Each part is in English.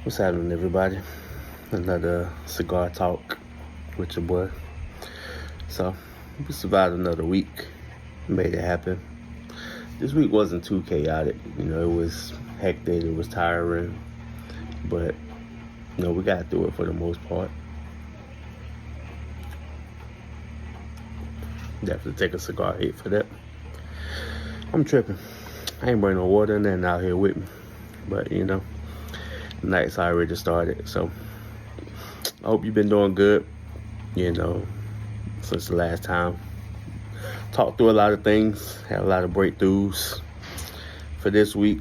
What's happening, everybody? Another cigar talk with your boy. So, we survived another week, made it happen. This week wasn't too chaotic, it was hectic, it was tiring, but, we got through it for the most part. Definitely take a cigar hit for that. I'm tripping. I ain't bringing no water and nothing out here with me, but, night's already started, so I hope you've been doing good, since the last time. Talked through a lot of things, had a lot of breakthroughs. For this week,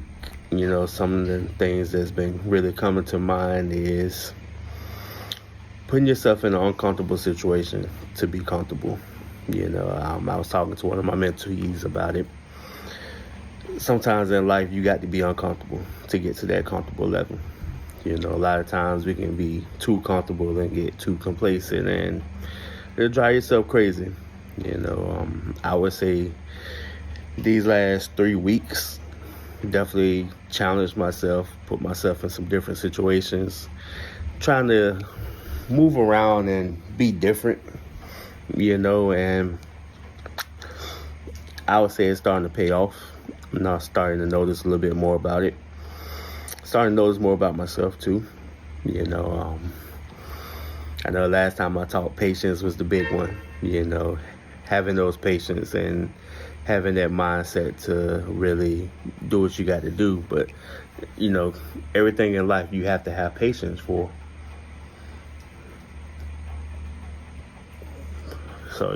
some of the things that's been really coming to mind is putting yourself in an uncomfortable situation to be comfortable. I was talking to one of my mentees about it. Sometimes in life, you got to be uncomfortable to get to that comfortable level. A lot of times we can be too comfortable and get too complacent, and it'll drive yourself crazy. I would say these last 3 weeks, definitely challenged myself, put myself in some different situations, trying to move around and be different, and I would say it's starting to pay off. I'm now starting to notice a little bit more about it. Starting to notice more about myself too. I know last time I talked, patience was the big one. Having those patience and having that mindset to really do what you got to do. But, everything in life you have to have patience for. So,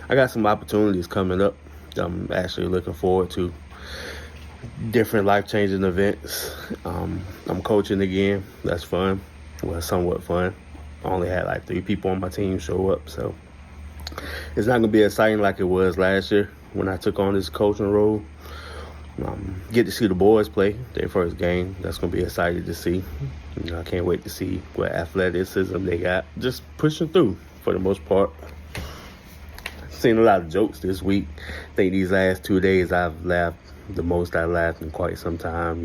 I got some opportunities coming up I'm actually looking forward to. Different life-changing events. I'm coaching again. That's fun. Well, somewhat fun. I only had like 3 people on my team show up, so it's not going to be exciting like it was last year when I took on this coaching role. Get to see the boys play their first game. That's going to be exciting to see. I can't wait to see what athleticism they got. Just pushing through for the most part. Seen a lot of jokes this week. I think these last 2 days I've laughed the most I laughed in quite some time,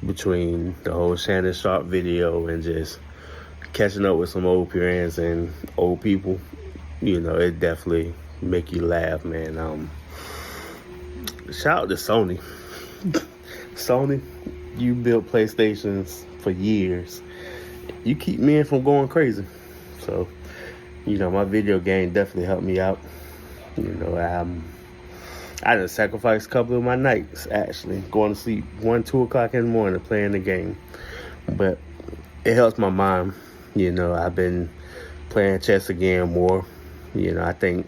between the whole Shannon Sharp video and just catching up with some old parents and old people. It definitely make you laugh, man. Shout out to Sony. Sony, you built PlayStations for years. You keep men from going crazy. So, my video game definitely helped me out. I done sacrificed a couple of my nights, actually, going to sleep 1, 2 o'clock in the morning playing the game. But it helps my mind. I've been playing chess again more. I think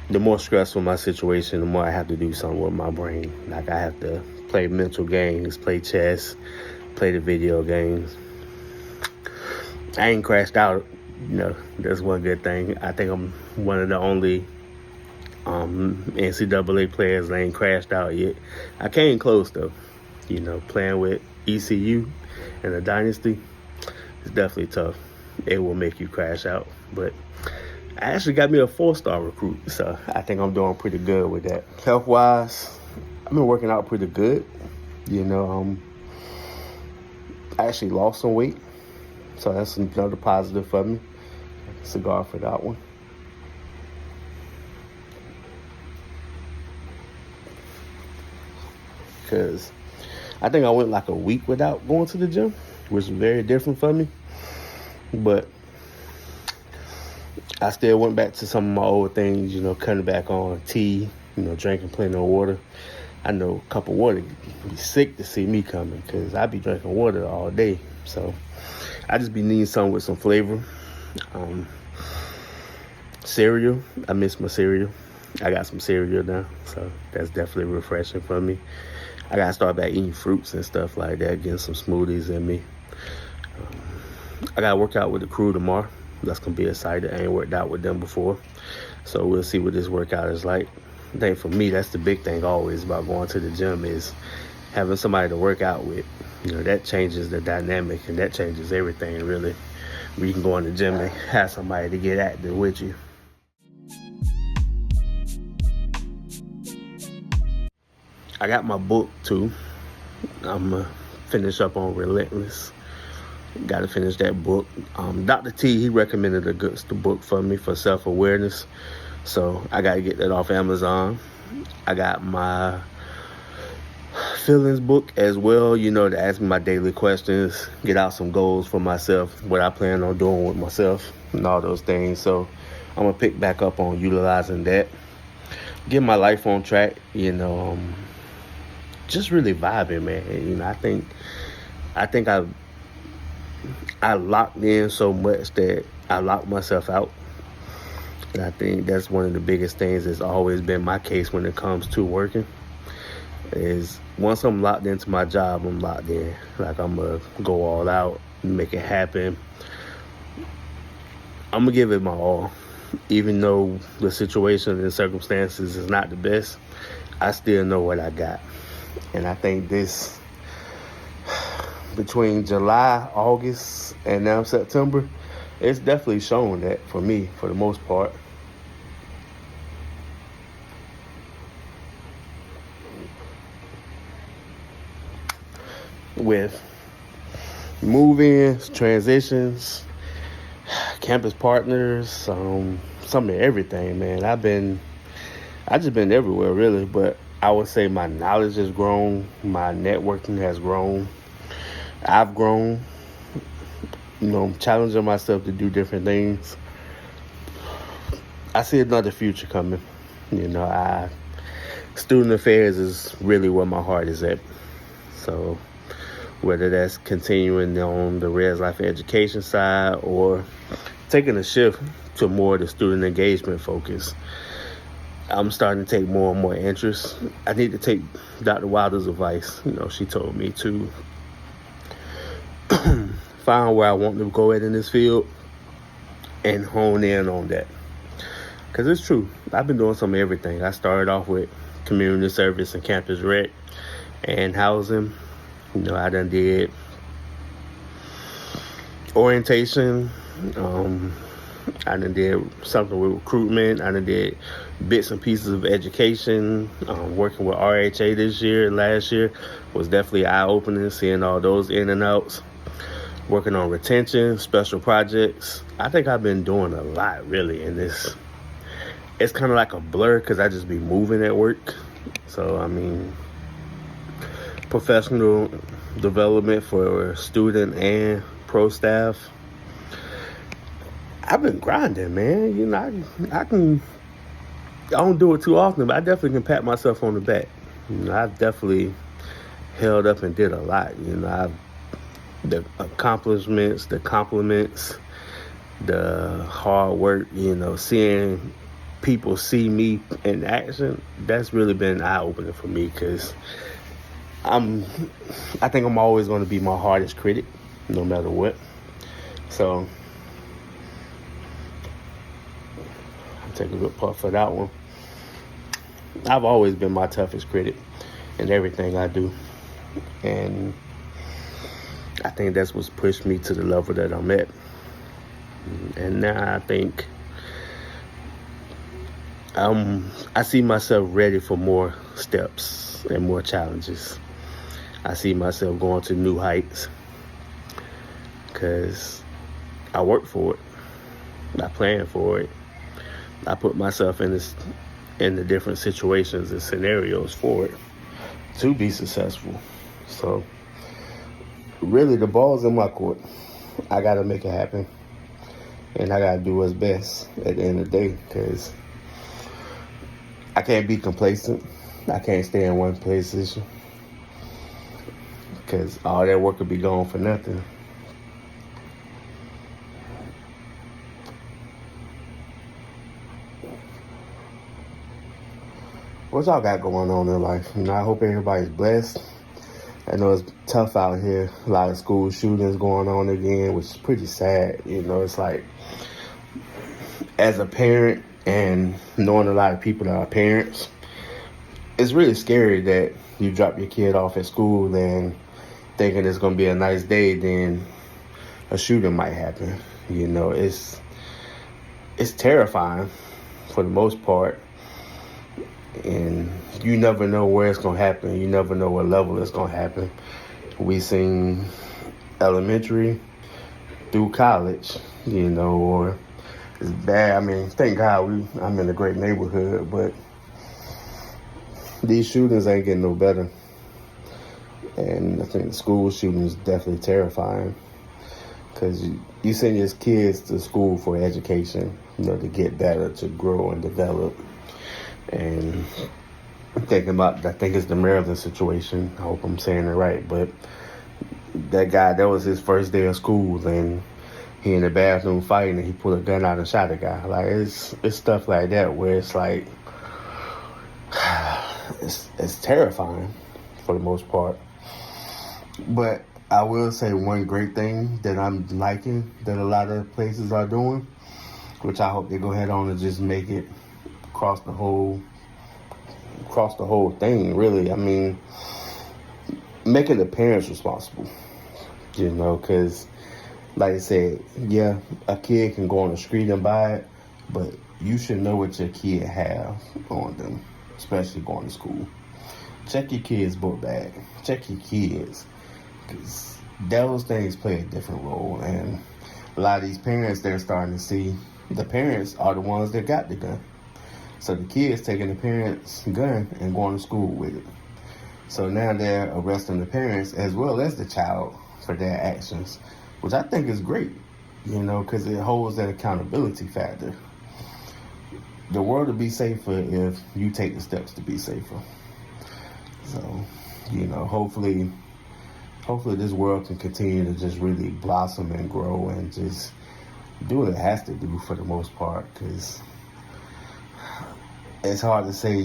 the more stressful my situation, the more I have to do something with my brain. Like, I have to play mental games, play chess, play the video games. I ain't crashed out. That's one good thing. I think I'm one of the only NCAA players that ain't crashed out yet. I came close, though. Playing with ECU and the Dynasty, it's definitely tough. It will make you crash out. But I actually got me a 4-star recruit, so I think I'm doing pretty good with that. Health-wise, I've been working out pretty good. I actually lost some weight, so that's another positive for me. Cigar for that one. Because I think I went like a week without going to the gym, which is very different for me. But I still went back to some of my old things, cutting back on tea, drinking plenty of water. I know a cup of water, you'd be sick to see me coming because I be drinking water all day. So I just be needing something with some flavor. Cereal, I miss my cereal. I got some cereal now, so that's definitely refreshing for me. I gotta start back eating fruits and stuff like that, getting some smoothies in me. I gotta work out with the crew tomorrow. That's gonna be exciting. I ain't worked out with them before, so we'll see what this workout is like. I think for me, that's the big thing always about going to the gym is having somebody to work out with. That changes the dynamic and that changes everything, really. You can go in the gym and have somebody to get active with you. I got my book too. I'm finish up on Relentless. Got to finish that book. Dr. T, he recommended a good book for me for self-awareness. So I got to get that off Amazon. I got my feelings book as well, to ask me my daily questions, get out some goals for myself, what I plan on doing with myself and all those things. So I'm going to pick back up on utilizing that. Get my life on track, just really vibing, man. I think I locked in so much that I locked myself out. And I think that's one of the biggest things that's always been my case when it comes to working, is once I'm locked into my job, I'm locked in. Like, I'm going to go all out and make it happen. I'm going to give it my all. Even though the situation and circumstances is not the best, I still know what I got. And I think this, between July, August, and now September, it's definitely shown that for me, for the most part. With move-ins, transitions, campus partners, some of everything, man. I just been everywhere, really, but I would say my knowledge has grown, my networking has grown, I've grown, challenging myself to do different things. I see another future coming. Student affairs is really where my heart is at. So whether that's continuing on the Res Life Education side or taking a shift to more of the student engagement focus, I'm starting to take more and more interest. I need to take Dr. Wilder's advice. She told me to find where I want to go at in this field and hone in on that. Because it's true. I've been doing some of everything. I started off with community service and campus rec and housing. I done did orientation. I done did something with recruitment. I done did bits and pieces of education. Working with RHA this year, last year, was definitely eye-opening, seeing all those in and outs. Working on retention, special projects. I think I've been doing a lot, really, in this. It's kind of like a blur because I just be moving at work. So, professional development for student and pro staff. I've been grinding, man. I don't do it too often, but I definitely can pat myself on the back. I've definitely held up and did a lot. The accomplishments, the compliments, the hard work, seeing people see me in action, that's really been eye-opening for me, because I think I'm always going to be my hardest critic, no matter what. So I'll take a good puff for that one. I've always been my toughest critic in everything I do. And I think that's what's pushed me to the level that I'm at. And now I think I see myself ready for more steps and more challenges. I see myself going to new heights because I work for it. I plan for it. I put myself in the different situations and scenarios for it to be successful. So really, the ball's in my court. I got to make it happen. And I got to do what's best at the end of the day, because I can't be complacent. I can't stay in one position, because all that work could be gone for nothing. What y'all got going on in life? I hope everybody's blessed. I know it's tough out here. A lot of school shootings going on again, which is pretty sad. It's like, as a parent and knowing a lot of people that are parents, it's really scary that you drop your kid off at school and thinking it's going to be a nice day, then a shooting might happen. It's terrifying for the most part. And you never know where it's going to happen. You never know what level it's going to happen. We seen elementary through college, or it's bad. I mean, thank God I'm in a great neighborhood, but these shootings ain't getting no better. And I think the school shooting is definitely terrifying because you send your kids to school for education, to get better, to grow and develop. And I'm thinking about, I think it's the Maryland situation. I hope I'm saying it right, but that guy, that was his first day of school, and he in the bathroom fighting, and he pulled a gun out and shot a guy. Like, it's stuff like that where it's like, it's terrifying for the most part. But I will say one great thing that I'm liking that a lot of places are doing, which I hope they go ahead on and just make it across the whole thing, really. I mean, making the parents responsible, because like I said, yeah, a kid can go on the street and buy it, but you should know what your kid have on them, especially going to school. Check your kid's book bag. Check your kids, because those things play a different role. And a lot of these parents, they're starting to see the parents are the ones that got the gun. So the kids taking the parents' gun and going to school with it. So now they're arresting the parents as well as the child for their actions, which I think is great, because it holds that accountability factor. The world will be safer if you take the steps to be safer. So, hopefully this world can continue to just really blossom and grow and just do what it has to do for the most part, because it's hard to say,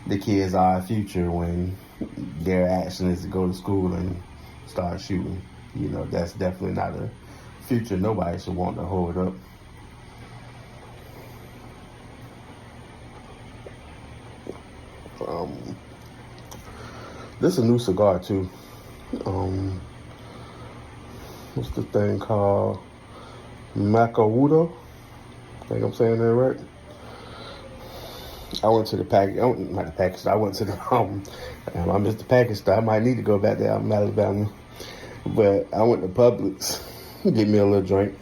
the kids are our future when their action is to go to school and start shooting. That's definitely not a future nobody should want to hold up. This is a new cigar too. What's the thing called? Macahudo? I think I'm saying that right. I went to the package. Not the package store. I went to the I missed the package store. I might need to go back there. I'm in Alabama, but I went to Publix, get me a little drink.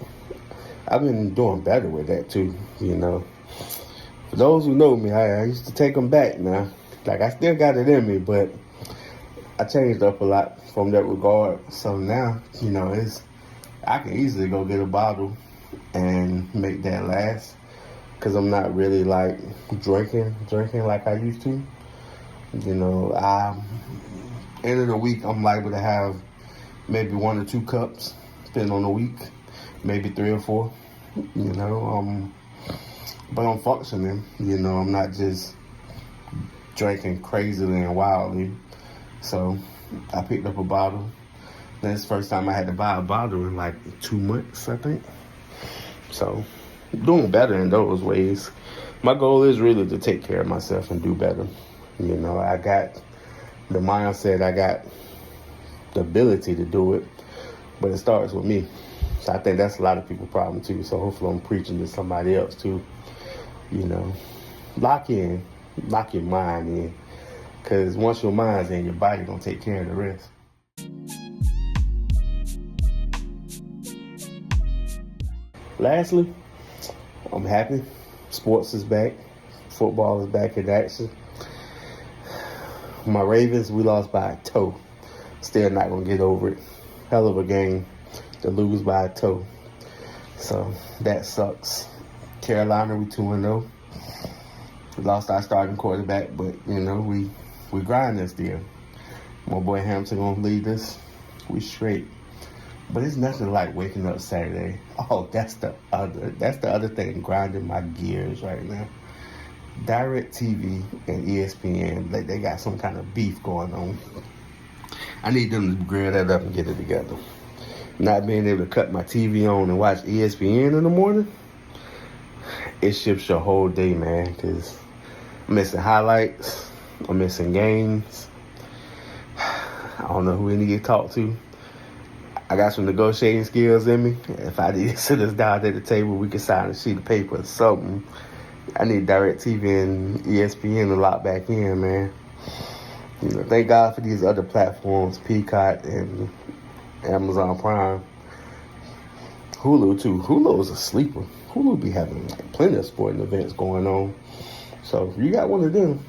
I've been doing better with that too. For those who know me, I used to take them back now. Like, I still got it in me, but I changed up a lot from that regard. So now, I can easily go get a bottle and make that last, because I'm not really like drinking like I used to. End of the week, I'm liable to have maybe 1 or 2 cups, depending on the week, maybe 3 or 4. But I'm functioning. I'm not just drinking crazily and wildly. So I picked up a bottle. That's the first time I had to buy a bottle in like 2 months, I think. So doing better in those ways. My goal is really to take care of myself and do better. I got the mindset, I got the ability to do it, but it starts with me. So I think that's a lot of people's problem too. So hopefully I'm preaching to somebody else too. Lock your mind in, because once your mind's in, your body gonna take care of the rest. Lastly, I'm happy. Sports is back. Football is back in action. My Ravens, we lost by a toe. Still not going to get over it. Hell of a game to lose by a toe. So that sucks. Carolina, we 2-0. We lost our starting quarterback, but, we grinding still. My boy Hampton going to lead us. We straight. But it's nothing like waking up Saturday. Oh, that's the other thing grinding my gears right now. DirecTV and ESPN, they got some kind of beef going on. I need them to grill that up and get it together. Not being able to cut my TV on and watch ESPN in the morning, it shifts your whole day, man, because I'm missing highlights, I'm missing games. I don't know who I need to talk to. I got some negotiating skills in me. If I need to sit us down at the table, we can sign a sheet of paper or something. I need DirecTV and ESPN to lock back in, man. You know, thank God for these other platforms, Peacock and Amazon Prime. Hulu too. Hulu is a sleeper. Hulu be having like plenty of sporting events going on. So if you got one of them,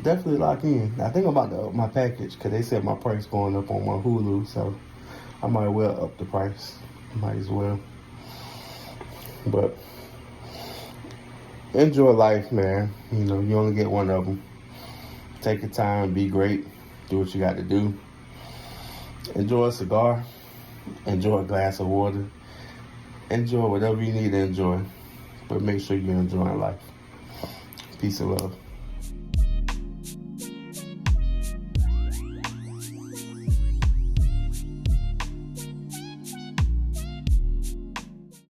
definitely lock in. I think I'm about to up my package because they said my price going up on my Hulu, so I might well up the price. Might as well. But enjoy life, man. You know, you only get one of them. Take your time, be great, do what you got to do. Enjoy a cigar, enjoy a glass of water, enjoy whatever you need to enjoy, but make sure you're enjoying life. Peace and love.